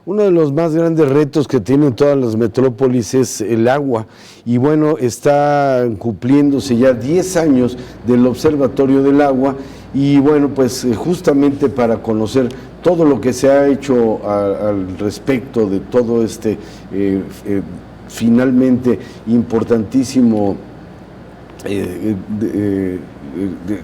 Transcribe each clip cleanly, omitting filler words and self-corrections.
Uno de los más grandes retos que tienen todas las metrópolis es el agua y bueno, está cumpliéndose ya 10 años del Observatorio del Agua y bueno, pues justamente para conocer todo lo que se ha hecho al respecto de todo este finalmente importantísimo de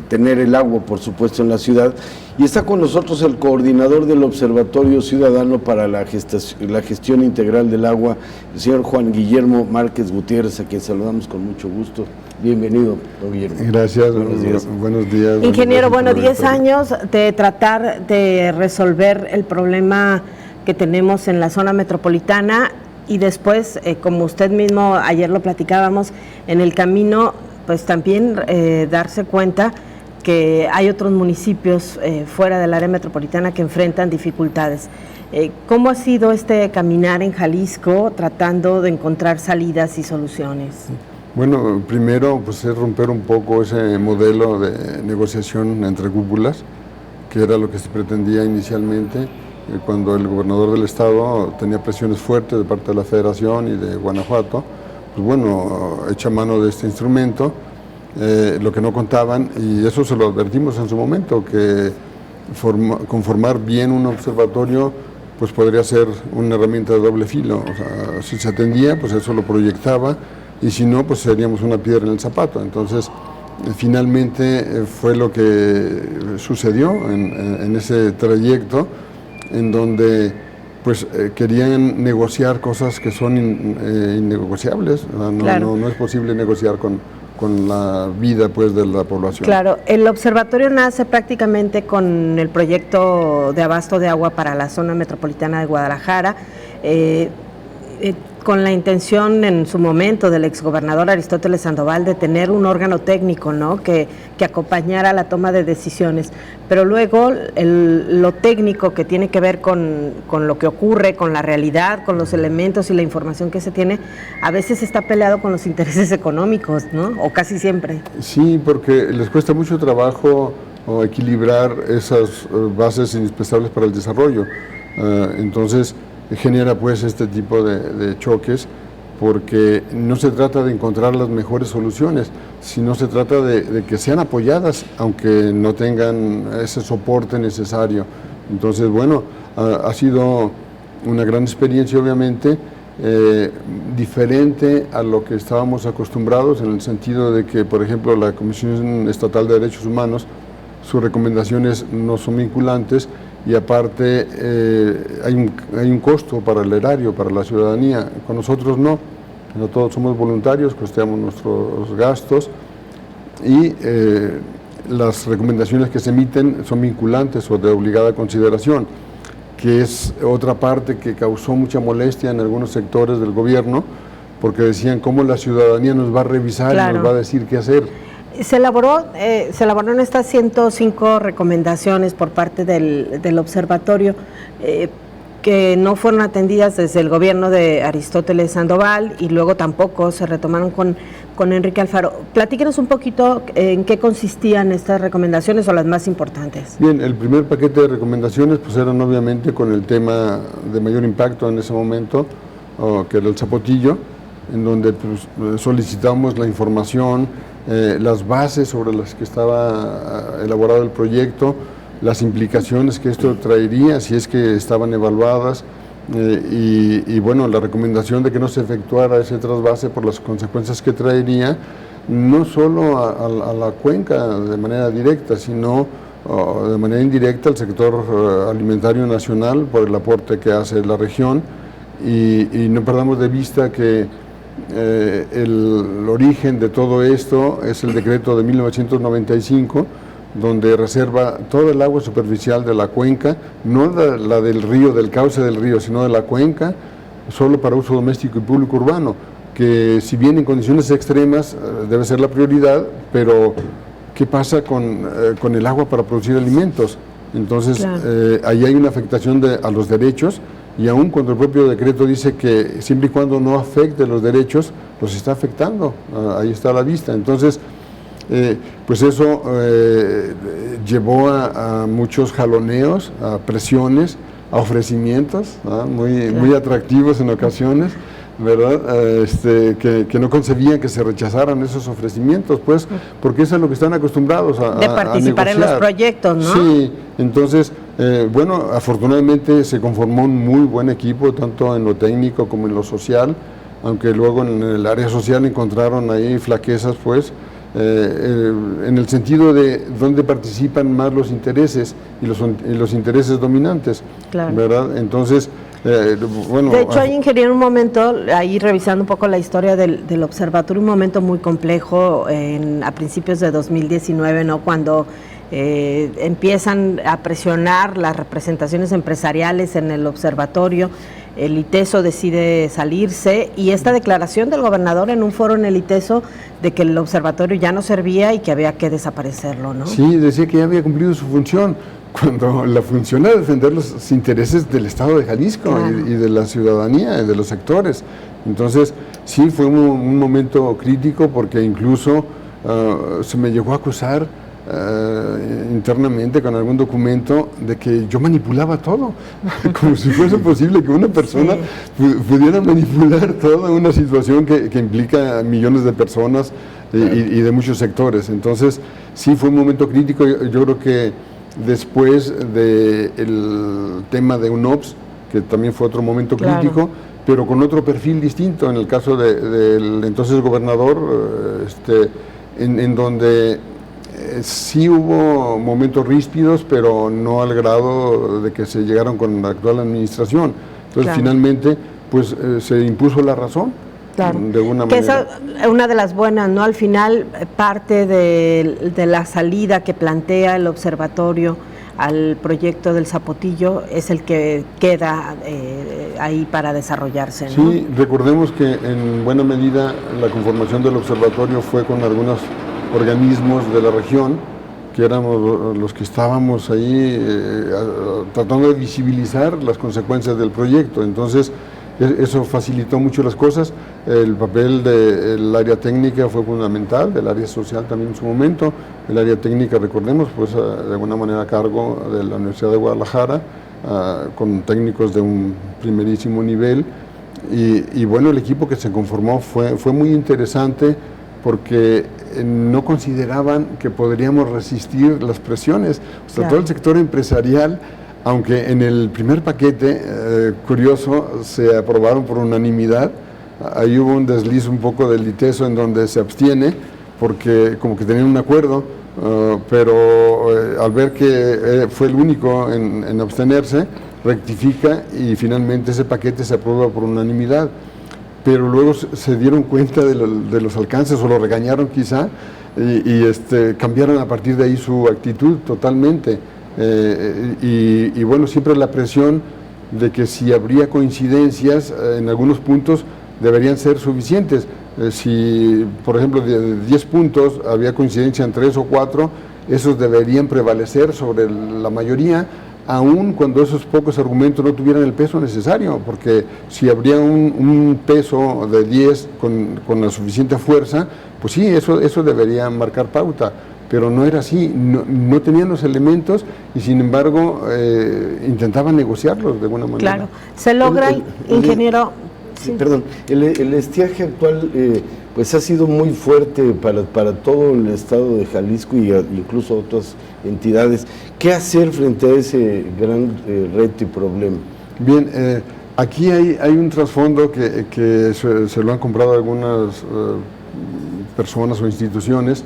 tener el agua, por supuesto, en la ciudad. Y está con nosotros el coordinador del Observatorio Ciudadano para la Gestión Integral del Agua, el señor Juan Guillermo Márquez Gutiérrez, a quien saludamos con mucho gusto. Bienvenido, don Guillermo. Gracias, buenos días. Ingeniero, bueno, 10 años de tratar de resolver el problema que tenemos en la zona metropolitana y después, como usted mismo ayer lo platicábamos, en el camino, pues también darse cuenta que hay otros municipios fuera del área metropolitana que enfrentan dificultades. ¿Cómo ha sido este caminar en Jalisco tratando de encontrar salidas y soluciones? Bueno, primero pues es romper un poco ese modelo de negociación entre cúpulas, que era lo que se pretendía inicialmente, cuando el gobernador del estado tenía presiones fuertes de parte de la Federación y de Guanajuato. Pues bueno, echa mano de este instrumento, lo que no contaban, y eso se lo advertimos en su momento, que conformar bien un observatorio pues podría ser una herramienta de doble filo. O sea, si se atendía, pues eso lo proyectaba, y si no, pues seríamos una piedra en el zapato. Entonces, finalmente fue lo que sucedió en ese trayecto, en donde pues querían negociar cosas que son innegociables. Claro. No es posible negociar con la vida pues de la población. Claro, el observatorio nace prácticamente con el proyecto de abasto de agua para la zona metropolitana de Guadalajara, con la intención en su momento del exgobernador Aristóteles Sandoval de tener un órgano técnico, ¿no?, que acompañara la toma de decisiones, pero luego lo técnico que tiene que ver con lo que ocurre, con la realidad, con los elementos y la información que se tiene, a veces está peleado con los intereses económicos, ¿no?, o casi siempre. Sí, porque les cuesta mucho trabajo equilibrar esas bases indispensables para el desarrollo. Entonces genera pues este tipo de choques, porque no se trata de encontrar las mejores soluciones, sino se trata de que sean apoyadas, aunque no tengan ese soporte necesario. Entonces, bueno, ha sido una gran experiencia, obviamente, diferente a lo que estábamos acostumbrados, en el sentido de que, por ejemplo, la Comisión Estatal de Derechos Humanos, sus recomendaciones no son vinculantes, y aparte hay un costo para el erario, para la ciudadanía. Con nosotros no todos somos voluntarios, costeamos nuestros gastos, y las recomendaciones que se emiten son vinculantes o de obligada consideración, que es otra parte que causó mucha molestia en algunos sectores del gobierno, porque decían cómo la ciudadanía nos va a revisar. Claro. Y nos va a decir qué hacer. Se elaboraron estas 105 recomendaciones por parte del observatorio que no fueron atendidas desde el gobierno de Aristóteles Sandoval y luego tampoco se retomaron con Enrique Alfaro. Platíquenos un poquito en qué consistían estas recomendaciones o las más importantes. Bien, el primer paquete de recomendaciones pues eran obviamente con el tema de mayor impacto en ese momento, que era el Zapotillo, en donde pues, solicitamos la información, las bases sobre las que estaba elaborado el proyecto, las implicaciones que esto traería, si es que estaban evaluadas, y bueno, la recomendación de que no se efectuara ese trasvase por las consecuencias que traería, no solo a la cuenca de manera directa, sino de manera indirecta al sector alimentario nacional por el aporte que hace la región, y no perdamos de vista que el origen de todo esto es el decreto de 1995, donde reserva todo el agua superficial de la cuenca, no la del río, del cauce del río, sino de la cuenca, solo para uso doméstico y público urbano, que si bien en condiciones extremas debe ser la prioridad, pero ¿qué pasa con el agua para producir alimentos? Entonces, claro. Ahí hay una afectación a los derechos, y aún cuando el propio decreto dice que siempre y cuando no afecte los derechos, los está afectando, ahí está a la vista. Entonces, pues eso llevó a muchos jaloneos, a presiones, a ofrecimientos, ¿no? Muy atractivos en ocasiones, ¿verdad? Que no concebían que se rechazaran esos ofrecimientos, pues, porque eso es lo que están acostumbrados de participar en los proyectos, ¿no? Sí, entonces, bueno, afortunadamente se conformó un muy buen equipo, tanto en lo técnico como en lo social, aunque luego en el área social encontraron ahí flaquezas, pues, en el sentido de dónde participan más los intereses y los intereses dominantes, claro, ¿verdad? Entonces, bueno... De hecho, ingeniero, un momento, ahí revisando un poco la historia del observatorio, un momento muy complejo a principios de 2019, ¿no? Cuando empiezan a presionar las representaciones empresariales en el observatorio, el ITESO decide salirse y esta declaración del gobernador en un foro en el ITESO de que el observatorio ya no servía y que había que desaparecerlo, ¿no? Sí, decía que ya había cumplido su función, cuando la función era defender los intereses del Estado de Jalisco, claro, y de la ciudadanía, de los sectores. Entonces, sí, fue un momento crítico porque incluso se me llegó a acusar internamente con algún documento de que yo manipulaba todo, como si fuese posible que una persona pudiera manipular toda una situación que implica a millones de personas y de muchos sectores. Entonces, sí, fue un momento crítico. Yo creo que después del tema de UNOPS, que también fue otro momento crítico, claro, pero con otro perfil distinto, en el caso del entonces gobernador, en donde sí hubo momentos ríspidos, pero no al grado de que se llegaron con la actual administración. Entonces, claro, finalmente, pues se impuso la razón, claro, de alguna manera. Esa es una de las buenas, ¿no? Al final, parte de la salida que plantea el observatorio al proyecto del Zapotillo es el que queda ahí para desarrollarse, ¿no? Sí, recordemos que en buena medida la conformación del observatorio fue con algunos organismos de la región, que éramos los que estábamos ahí tratando de visibilizar las consecuencias del proyecto. Entonces, eso facilitó mucho las cosas. El papel del área técnica fue fundamental, del área social también en su momento. El área técnica, recordemos, pues de alguna manera a cargo de la Universidad de Guadalajara, con técnicos de un primerísimo nivel. Y bueno, el equipo que se conformó fue muy interesante porque no consideraban que podríamos resistir las presiones. O sea, claro, todo el sector empresarial, aunque en el primer paquete, curioso, se aprobaron por unanimidad, ahí hubo un desliz un poco del ITESO en donde se abstiene, porque como que tenían un acuerdo, pero al ver que fue el único en abstenerse, rectifica y finalmente ese paquete se aprueba por unanimidad. Pero luego se dieron cuenta de los alcances, o lo regañaron quizá, y cambiaron a partir de ahí su actitud totalmente. Y bueno, siempre la presión de que si habría coincidencias en algunos puntos deberían ser suficientes. Si, por ejemplo, de 10 puntos había coincidencia en 3 o 4, esos deberían prevalecer sobre la mayoría, aun cuando esos pocos argumentos no tuvieran el peso necesario, porque si habría un peso de 10 con la suficiente fuerza, pues sí, eso debería marcar pauta, pero no era así, no tenían los elementos y sin embargo intentaban negociarlos de alguna manera. Claro, se logra, ingeniero... Sí. Perdón, el estiaje actual pues ha sido muy fuerte para todo el estado de Jalisco y incluso otras entidades. ¿Qué hacer frente a ese gran reto y problema? Bien, aquí hay un trasfondo que se lo han comprado algunas personas o instituciones.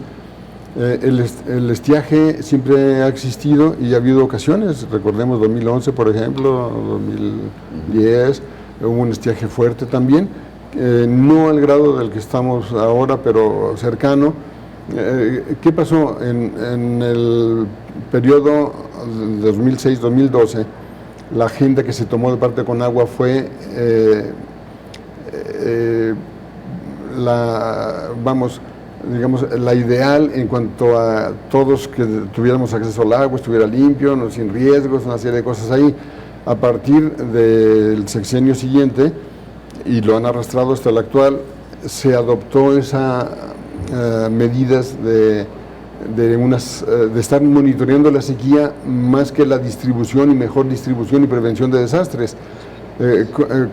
El estiaje siempre ha existido y ha habido ocasiones, recordemos 2011 por ejemplo, 2010, hubo un estiaje fuerte también, no al grado del que estamos ahora, pero cercano. ¿Qué pasó? En el periodo 2006-2012, la agenda que se tomó de parte de Conagua fue la ideal en cuanto a todos que tuviéramos acceso al agua, estuviera limpio, no, sin riesgos, una serie de cosas ahí. A partir del sexenio siguiente, y lo han arrastrado hasta el actual, se adoptó esas medidas de de estar monitoreando la sequía más que la distribución y mejor distribución y prevención de desastres.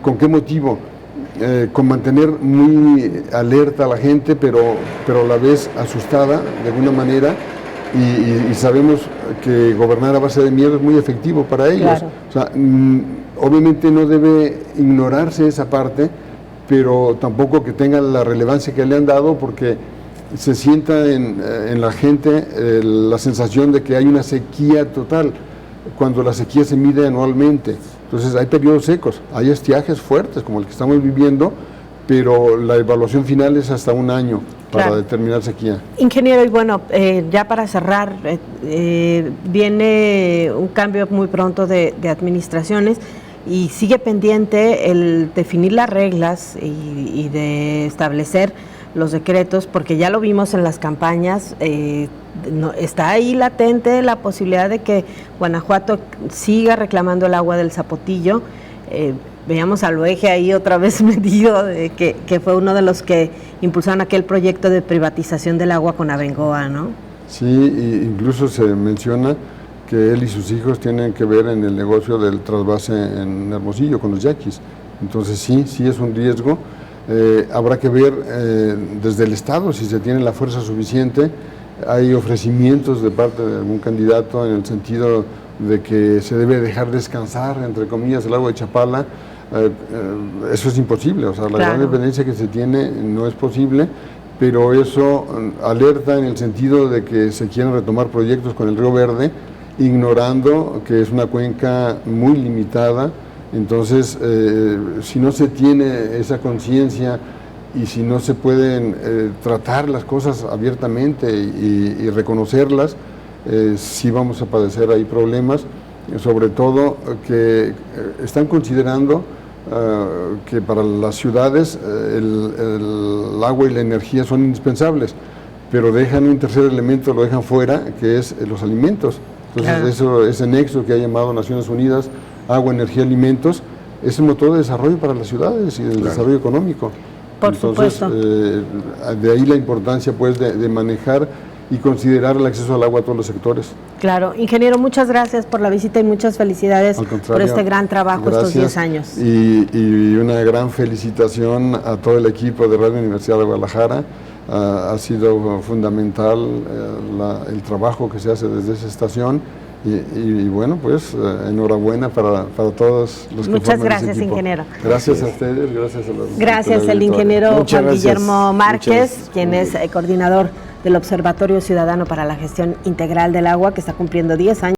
¿Con qué motivo? Con mantener muy alerta a la gente, pero a la vez asustada de alguna manera, y sabemos que gobernar a base de miedo es muy efectivo para ellos. Claro. O sea, obviamente no debe ignorarse esa parte, pero tampoco que tenga la relevancia que le han dado, porque se sienta en la gente la sensación de que hay una sequía total, cuando la sequía se mide anualmente. Entonces hay periodos secos, hay estiajes fuertes como el que estamos viviendo, pero la evaluación final es hasta un año para Claro. determinar sequía. Ingeniero, y bueno, ya para cerrar, viene un cambio muy pronto de administraciones y sigue pendiente el definir las reglas y de establecer los decretos, porque ya lo vimos en las campañas, está ahí latente la posibilidad de que Guanajuato siga reclamando el agua del Zapotillo. Veíamos al Oeje ahí otra vez metido, que fue uno de los que impulsaron aquel proyecto de privatización del agua con Abengoa, ¿no? Sí, incluso se menciona que él y sus hijos tienen que ver en el negocio del trasvase en Hermosillo con los yaquis. Entonces sí es un riesgo. Habrá que ver desde el Estado si se tiene la fuerza suficiente. Hay ofrecimientos de parte de algún candidato en el sentido de que se debe dejar descansar, entre comillas, el agua de Chapala. Eso es imposible, o sea, la gran dependencia que se tiene no es posible, pero eso alerta en el sentido de que se quieren retomar proyectos con el Río Verde, ignorando que es una cuenca muy limitada. Entonces, si no se tiene esa conciencia y si no se pueden tratar las cosas abiertamente y reconocerlas, sí vamos a padecer ahí problemas, sobre todo que están considerando que para las ciudades el agua y la energía son indispensables, pero dejan un tercer elemento, lo dejan fuera, que es los alimentos. Entonces, ese nexo que ha llamado Naciones Unidas, agua, energía, alimentos, es el motor de desarrollo para las ciudades y del desarrollo económico. Por supuesto. De ahí la importancia pues de manejar y considerar el acceso al agua a todos los sectores. Claro. Ingeniero, muchas gracias por la visita y muchas felicidades por este gran trabajo estos 10 años. Y una gran felicitación a todo el equipo de Radio Universidad de Guadalajara. Ha sido fundamental el trabajo que se hace desde esa estación. Y bueno, pues enhorabuena para todos los que Muchas forman gracias, ese equipo. ingeniero. Gracias a ustedes, gracias a los. Gracias, el ingeniero Juan Guillermo Márquez, gracias. quien es coordinador del Observatorio Ciudadano para la Gestión Integral del Agua, que está cumpliendo 10 años.